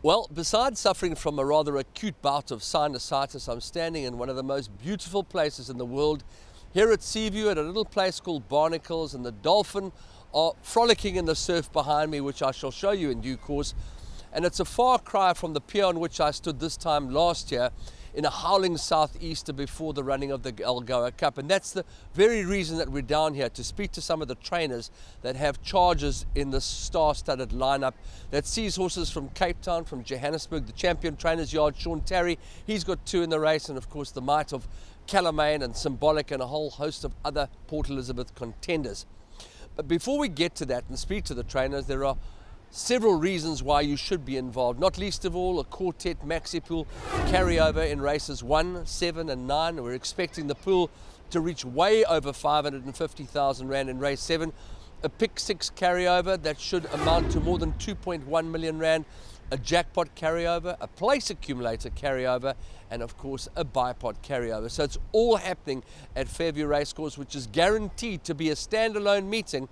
Well, besides suffering from a rather acute bout of sinusitis, I'm standing in one of the most beautiful places in the world, here at Seaview at a little place called Barnacles, and the dolphin are frolicking in the surf behind me, which I shall show you in due course. And it's a far cry from the pier on which I stood this time last year in a howling southeaster before the running of the ALGOA Cup. And that's the very reason that we're down here, to speak to some of the trainers that have charges in the star-studded lineup that sees horses from Cape Town, from Johannesburg, the champion trainers yard, Sean Terry, he's got 2 in the race, and of course the might of Calamine and Symbolic and a whole host of other Port Elizabeth contenders. But before we get to that and speak to the trainers, there are several reasons why you should be involved, not least of all a quartet maxi pool carryover in races 1, 7 and 9. We're expecting the pool to reach way over 550,000 Rand in race 7, a pick 6 carryover that should amount to more than 2.1 million Rand, a jackpot carryover, a place accumulator carryover, and of course a bipod carryover. So it's all happening at Fairview Racecourse, which is guaranteed to be a standalone meeting.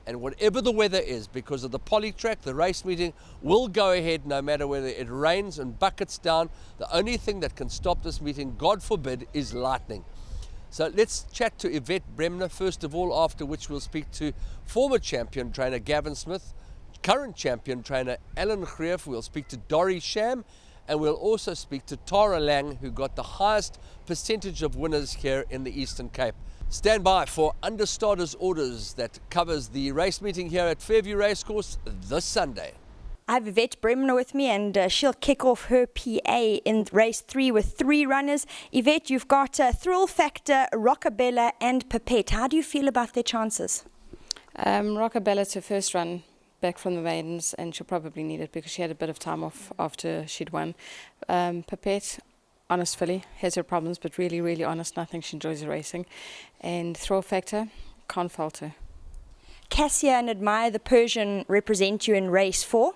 And whatever the weather is, because of the polytrack, the race meeting will go ahead no matter whether it rains and buckets down. The only thing that can stop this meeting, God forbid, is lightning. So let's chat to Yvette Bremner first of all, after which we'll speak to former champion trainer Gavin Smith, current champion trainer Alan GREEFF. We'll speak to DORRIE SHAM, and we'll also speak to Tara Laing, who got the highest percentage of winners here in the Eastern Cape. Stand by for Understarters Orders that covers the race meeting here at Fairview Racecourse this Sunday. I have Yvette Bremner with me, and she'll kick off her PA in race 3 with 3 runners. Yvette, you've got Thrill Factor, Rockabella and Pipette. How do you feel about their chances? Rockabella's her first run back from the maidens, and she'll probably need it because she had a bit of time off after she'd won. Pipette, honest filly, has her problems, but really, really honest, and I think she enjoys the racing. And Thrill Factor, can't fault her. Cassia and Admire the Persian represent you in race 4.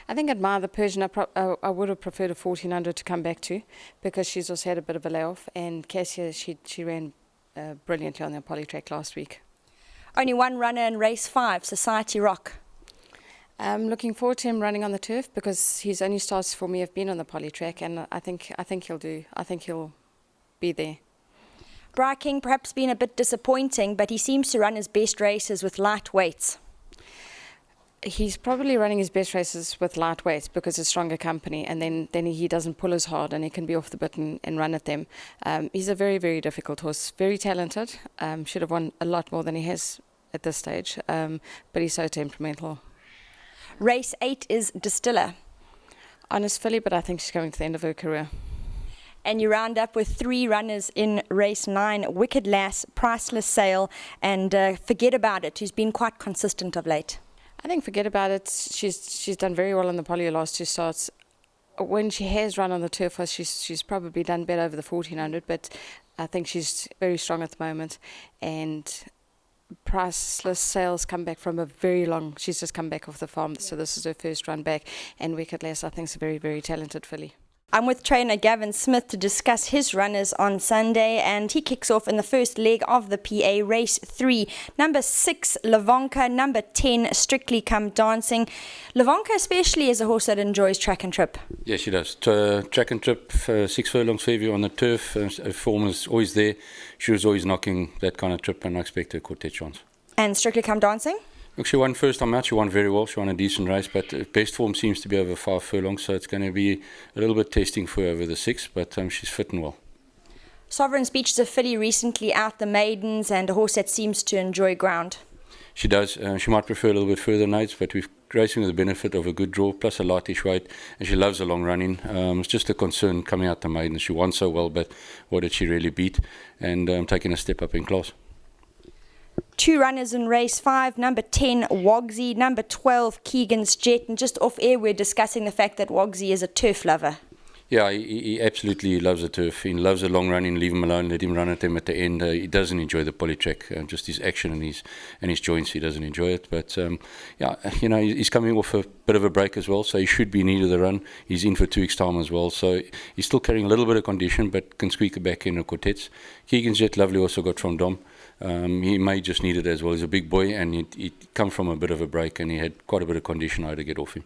I think Admire the Persian, I would have preferred a 1400 to come back to, because she's also had a bit of a layoff. And Cassia, she ran brilliantly on the polytrack last week. Only one runner in race 5, Society Rock. I'm looking forward to him running on the turf, because his only starts for me have been on the polytrack, and I think he'll do. I think he'll be there. Bri King perhaps been a bit disappointing, but he seems to run his best races with light weights. He's probably running his best races with light weights because it's stronger company, and then he doesn't pull as hard, and he can be off the bit and run at them. He's a very, very difficult horse, very talented. Should have won a lot more than he has at this stage, but he's so temperamental. Race 8 is Distiller. Honest filly, but I think she's coming to the end of her career. And you round up with 3 runners in race 9, Wicked Lass, Priceless Sale, and Forget About It, who's been quite consistent of late. I think Forget About It, she's done very well on the poly her last 2 starts. When she has run on the turf, she's probably done better over the 1400, but I think she's very strong at the moment. And Priceless Sales come back from a very long, she's just come back off the farm, so this is her first run back. And Wicked Lass, I think, is a very, very talented filly. I'm with trainer Gavin Smith to discuss his runners on Sunday, and he kicks off in the first leg of the PA race 3. Number 6, Lavonka, number 10, Strictly Come Dancing. Lavonka especially is a horse that enjoys track and trip. Yes, she does. Track and trip, 6 furlongs Fairview on the turf. Her form is always there. She was always knocking that kind of trip, and I expect a quartet chance. And Strictly Come Dancing? Look, she won first time out. She won very well. She won a decent race, but best form seems to be over 5 furlongs, so it's going to be a little bit testing for her over the 6, but she's fitting well. Sovereign Speech is a filly recently out the maidens, and a horse that seems to enjoy ground. She does. She might prefer a little bit further nights, but we've racing with the benefit of a good draw plus a lightish weight, and she loves a long running. It's just a concern coming out the maiden. She won so well, but what did she really beat? And taking a step up in class. 2 runners in race 5, number 10, Wogsy, number 12, Keegan's Jet. And just off air, we're discussing the fact that Wogsy is a turf lover. Yeah, he absolutely loves the turf. He loves the long running. Leave him alone. Let him run at them at the end. He doesn't enjoy the polytrack. Just his action and his joints. He doesn't enjoy it. But yeah, you know, he's coming off a bit of a break as well, so he should be near the run. He's in for 2 weeks' time as well, so he's still carrying a little bit of condition, but can squeak it back in the quartets. Keegan's Jet, lovely, also got from Dom. He may just need it as well. He's a big boy, and he'd come from a bit of a break, and he had quite a bit of condition I had to get off him.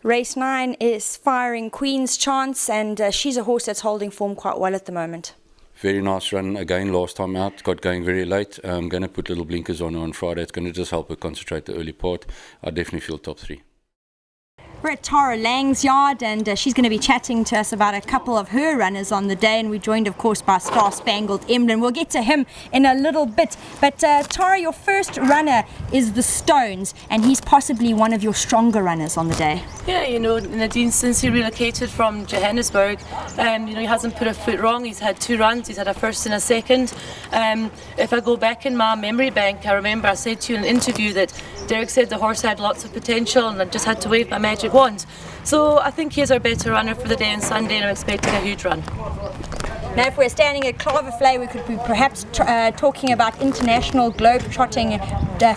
Race 9 is Firing Queen's Chance, and she's a horse that's holding form quite well at the moment. Very nice run again last time out, got going very late. I'm going to put little blinkers on Friday. It's going to just help her concentrate the early part. I definitely feel top 3. We're at Tara Lang's yard, and she's going to be chatting to us about a couple of her runners on the day, and we're joined of course by Star Spangled Emblem. We'll get to him in a little bit, but Tara, your first runner is the Stones, and he's possibly one of your stronger runners on the day. Yeah, you know, Nadine, since he relocated from Johannesburg, you know, he hasn't put a foot wrong. He's had 2 runs, he's had a first and a second. If I go back in my memory bank, I remember I said to you in an interview that Derek said the horse had lots of potential and I just had to wave my magic wand. So I think he's our better runner for the day on Sunday, and I'm expecting a huge run. Now, if we're standing at Claverflay, we could be perhaps talking about international globe-trotting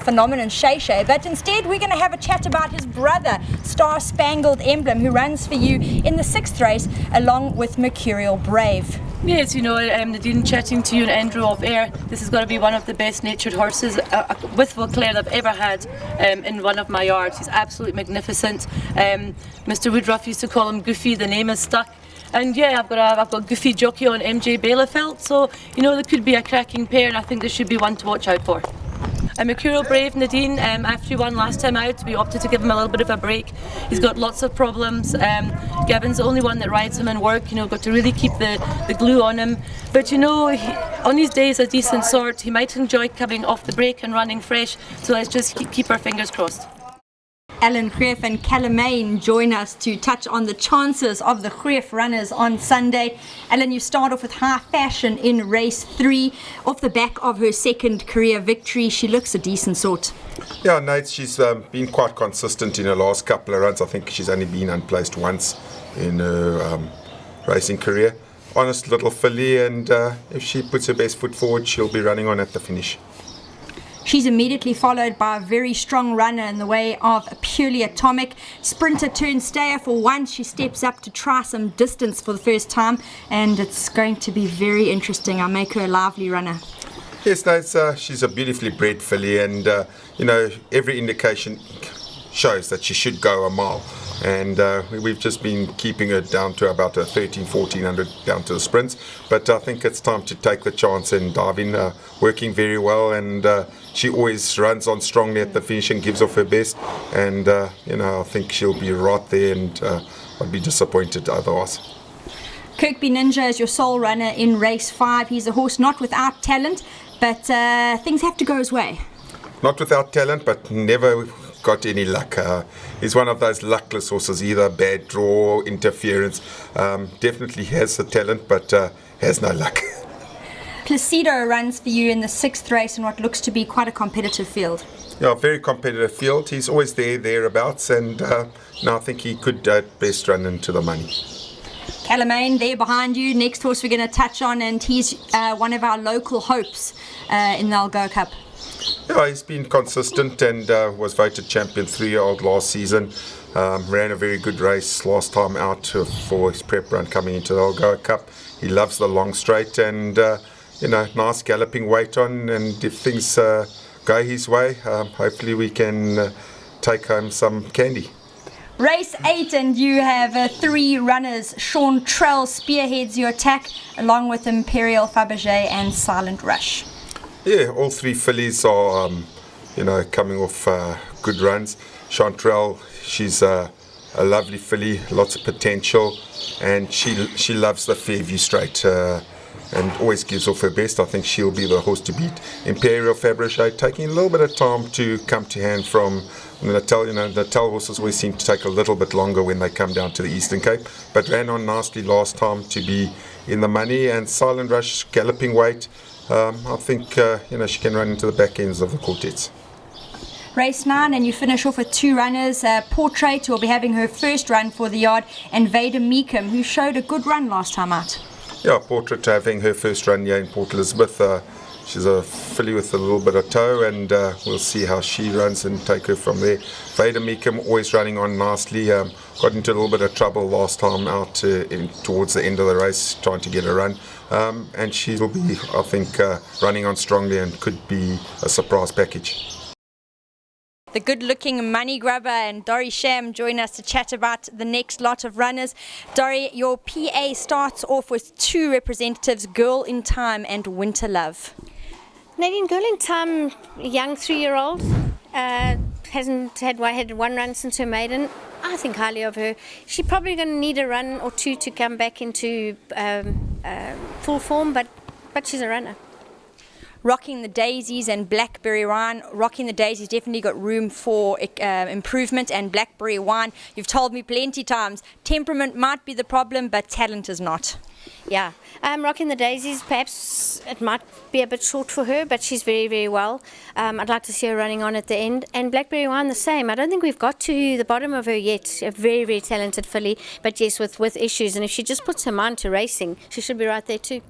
phenomenon Shay Shay, but instead we're going to have a chat about his brother, Star Spangled Emblem, who runs for you in the 6th race along with Mercurial Brave. Yes, you know, Nadine, chatting to you and Andrew off air, this is going to be one of the best natured horses with Vauclair I've ever had in one of my yards. He's absolutely magnificent. Mr. Woodruff used to call him Goofy, the name is stuck. And yeah, I've got Goofy jockey on MJ Bailiffelt, so you know there could be a cracking pair, and I think there should be one to watch out for. Mercurial Brave, Nadine, after he won last time out, we opted to give him a little bit of a break. He's got lots of problems. Gavin's the only one that rides him in work, you know, got to really keep the glue on him. But you know, on his days a decent sort, he might enjoy coming off the break and running fresh, so let's just keep our fingers crossed. Alan GREEFF and Calamaine join us to touch on the chances of the GREEFF runners on Sunday. Alan, you start off with High Fashion in race 3. Off the back of her 2nd career victory, she looks a decent sort. Yeah, Nate, she's been quite consistent in her last couple of runs. I think she's only been unplaced once in her racing career. Honest little filly, and if she puts her best foot forward, she'll be running on at the finish. She's immediately followed by a very strong runner in the way of Purely Atomic. Sprinter turned stayer for once. She steps up to try some distance for the first time, and it's going to be very interesting. I'll make her a lively runner. Yes, no, she's a beautifully bred filly, and you know, every indication shows that she should go a mile. And we've just been keeping her down to about a 1400 down to the sprints, but I think it's time to take the chance and dive in, working very well, and she always runs on strongly at the finish and gives off her best, and you know, I think she'll be right there, and I'd be disappointed otherwise. Kirkby Ninja is your sole runner in race 5. He's a horse not without talent, but things have to go his way. Not without talent, but never got any luck. He's one of those luckless horses, either bad draw, interference. Definitely has the talent, but has no luck. Placido runs for you in the 6th race in what looks to be quite a competitive field. Yeah, very competitive field. He's always thereabouts, and I think he could at best run into the money. Calamaine there behind you, next horse we're going to touch on, and he's one of our local hopes in the ALGOA Cup. Yeah, he's been consistent and was voted champion 3-year-old last season. Ran a very good race last time out for his prep run coming into the ALGOA Cup. He loves the long straight, and you know, nice galloping weight on, and if things go his way, hopefully we can take home some candy. Race 8, and you have 3 runners. Sean Trell spearheads your attack along with Imperial Fabergé and Silent Rush. Yeah, all 3 fillies are, you know, coming off good runs. Chantrell, she's a lovely filly, lots of potential, and she loves the Fairview straight and always gives off her best. I think she'll be the horse to beat. Imperial Fabergé taking a little bit of time to come to hand from Natal. You know, Natal horses always seem to take a little bit longer when they come down to the Eastern Cape, but ran on nicely last time to be in the money. And Silent Rush, galloping weight. I think you know, she can run into the back ends of the quartets. Race 9, and you finish off with 2 runners. Portrait, who will be having her first run for the yard, and Vader Meekum, who showed a good run last time out. Yeah, Portrait having her first run here in Port Elizabeth. She's a filly with a little bit of toe, and we'll see how she runs and take her from there. Vader Meekum always running on nicely. Got into a little bit of trouble last time out towards the end of the race, trying to get a run. And she will be, I think, running on strongly and could be a surprise package. the good-looking money grubber, and DORRIE SHAM join us to chat about the next lot of runners. DORRIE, your PA starts off with two representatives, Girl in Time and Winter Love. Nadine, Girl in Time, young 3-year-old, hasn't had one run since her maiden. I think highly of her. She's probably going to need a run or two to come back into full form, but she's a runner. Rocking the Daisies and Blackberry Wine. Rocking the Daisies definitely got room for improvement, and Blackberry Wine, you've told me plenty times, temperament might be the problem, but talent is not. Yeah, Rocking the Daisies, perhaps it might be a bit short for her, but she's very, very well. I'd like to see her running on at the end. And Blackberry Wine the same. I don't think we've got to the bottom of her yet. A very, very talented filly, but yes, with issues. And if she just puts her mind to racing, she should be right there too.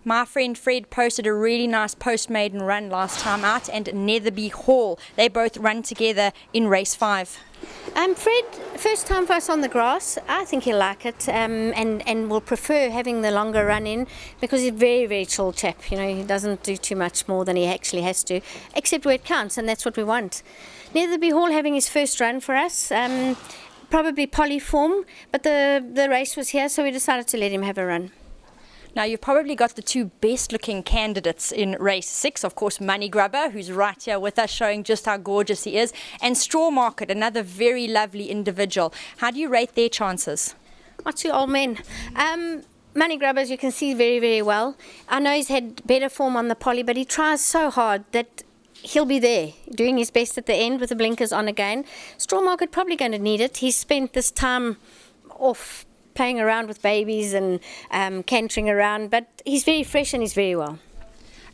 My friend Fred posted a really nice post-maiden run last time out, and Netherby Hall, they both run together in race 5. Fred, first time for us on the grass. I think he'll like it, and will prefer having the longer run in, because he's a very, very chill chap. You know, he doesn't do too much more than he actually has to, except where it counts, and that's what we want. Netherby Hall having his first run for us, probably polyform, but the race was here, so we decided to let him have a run. Now, you've probably got the two best-looking candidates in race 6. Of course, Money Grubber, who's right here with us, showing just how gorgeous he is, and Straw Market, another very lovely individual. How do you rate their chances? Not two old men. Money Grubber, as you can see, very, very well. I know he's had better form on the poly, but he tries so hard that he'll be there, doing his best at the end with the blinkers on again. Straw Market probably going to need it. He's spent this time off playing around with babies and cantering around, but he's very fresh and he's very well.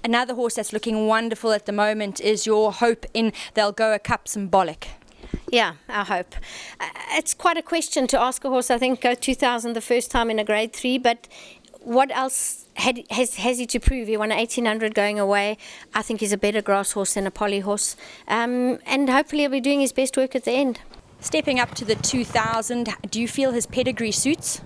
Another horse that's looking wonderful at the moment is your hope in the ALGOA Cup, Symbolic. Yeah, our hope. It's quite a question to ask a horse, I think, go 2000 the first time in a grade 3, but what else has he to prove? He won an 1800 going away. I think he's a better grass horse than a poly horse, and hopefully he'll be doing his best work at the end. Stepping up to the 2000, do you feel his pedigree suits?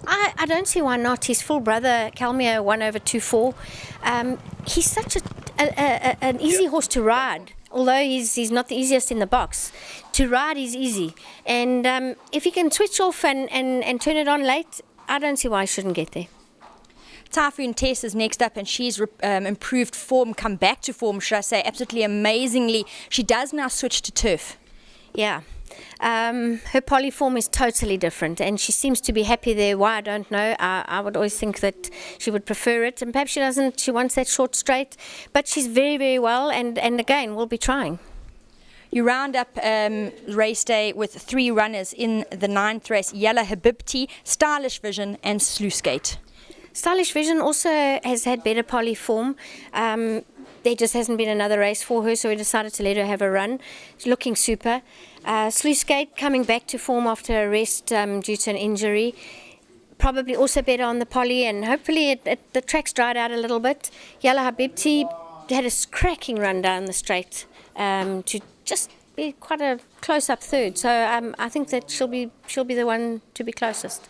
I don't see why not. His full brother, Calmio, won over 2-4. He's such an easy horse to ride, although he's not the easiest in the box. To ride is easy. And if he can switch off and turn it on late, I don't see why he shouldn't get there. Typhoon Tess is next up, and she's improved form, come back to form, should I say, absolutely amazingly. She does now switch to turf. Yeah. Her polyform is totally different, and she seems to be happy there. Why, I don't know. I would always think that she would prefer it, and perhaps she doesn't. She wants that short straight, but she's very, very well, and again, we'll be trying. You round up race day with 3 runners in the 9th race: Yalla Habibti, Stylish Vision and Sluice Gate. Stylish Vision also has had better polyform. There just hasn't been another race for her, so we decided to let her have a run. She's looking super. Sluice Gate coming back to form after a rest due to an injury. Probably also better on the poly, and hopefully the track's dried out a little bit. Yalla Habibti had a cracking run down the straight to just be quite a close-up third. So I think that she'll be the one to be closest.